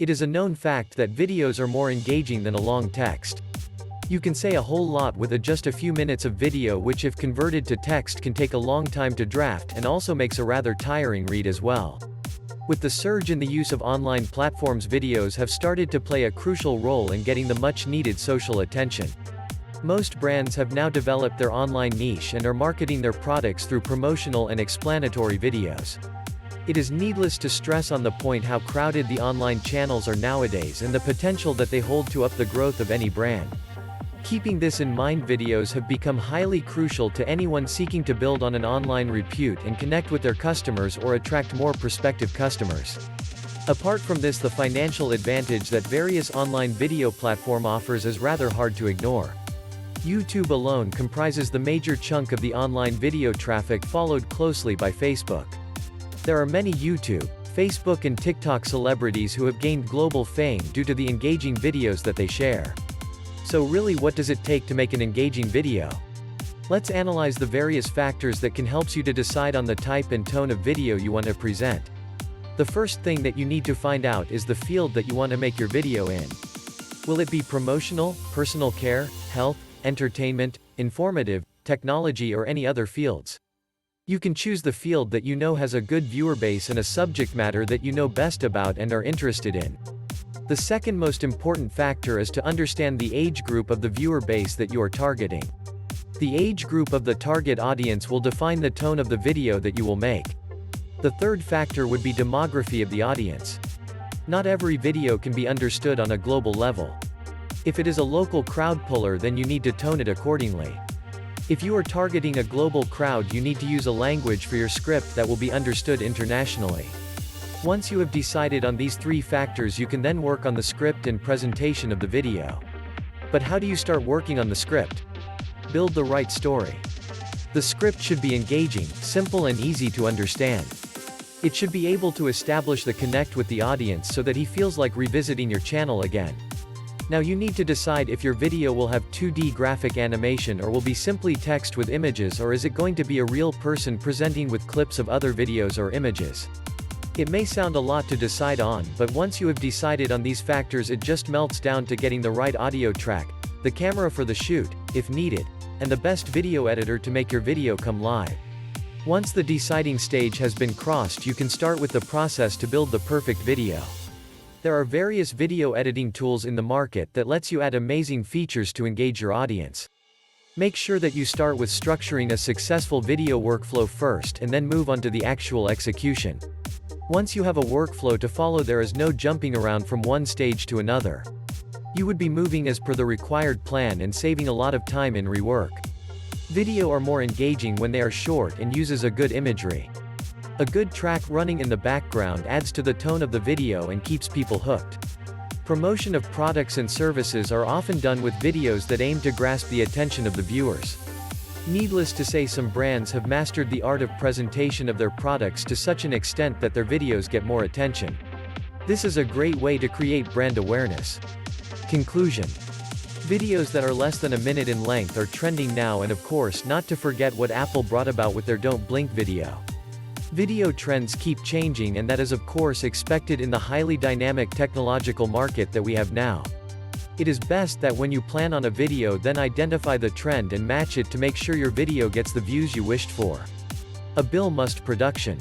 It is a known fact that videos are more engaging than a long text. You can say a whole lot with just a few minutes of video, which if converted to text can take a long time to draft and also makes a rather tiring read as well. With the surge in the use of online platforms, videos have started to play a crucial role in getting the much-needed social attention. Most brands have now developed their online niche and are marketing their products through promotional and explanatory videos. It is needless to stress on the point how crowded the online channels are nowadays and the potential that they hold to up the growth of any brand. Keeping this in mind, videos have become highly crucial to anyone seeking to build on an online repute and connect with their customers or attract more prospective customers. Apart from this, the financial advantage that various online video platform offers is rather hard to ignore. YouTube alone comprises the major chunk of the online video traffic, followed closely by Facebook. There are many YouTube, Facebook and TikTok celebrities who have gained global fame due to the engaging videos that they share. So really, what does it take to make an engaging video? Let's analyze the various factors that can help you to decide on the type and tone of video you want to present. The first thing that you need to find out is the field that you want to make your video in. Will it be promotional, personal care, health, entertainment, informative, technology, or any other fields? You can choose the field that you know has a good viewer base and a subject matter that you know best about and are interested in. The second most important factor is to understand the age group of the viewer base that you are targeting. The age group of the target audience will define the tone of the video that you will make. The third factor would be demography of the audience. Not every video can be understood on a global level. If it is a local crowd puller, then you need to tone it accordingly. If you are targeting a global crowd, you need to use a language for your script that will be understood internationally. Once you have decided on these three factors, you can then work on the script and presentation of the video. But how do you start working on the script? Build the right story. The script should be engaging, simple and easy to understand. It should be able to establish the connect with the audience so that he feels like revisiting your channel again. Now you need to decide if your video will have 2D graphic animation or will be simply text with images, or is it going to be a real person presenting with clips of other videos or images. It may sound a lot to decide on, but once you have decided on these factors, it just melts down to getting the right audio track, the camera for the shoot, if needed, and the best video editor to make your video come live. Once the deciding stage has been crossed, you can start with the process to build the perfect video. There are various video editing tools in the market that lets you add amazing features to engage your audience. Make sure that you start with structuring a successful video workflow first and then move on to the actual execution. Once you have a workflow to follow, there is no jumping around from one stage to another. You would be moving as per the required plan and saving a lot of time in rework. Video are more engaging when they are short and uses a good imagery. A good track running in the background adds to the tone of the video and keeps people hooked. Promotion of products and services are often done with videos that aim to grasp the attention of the viewers. Needless to say, some brands have mastered the art of presentation of their products to such an extent that their videos get more attention. This is a great way to create brand awareness. Conclusion. Videos that are less than a minute in length are trending now, and of course not to forget what Apple brought about with their Don't Blink video. Video trends keep changing, and that is of course expected in the highly dynamic technological market that we have now. It is best that when you plan on a video, then identify the trend and match it to make sure your video gets the views you wished for. A Bill Must production.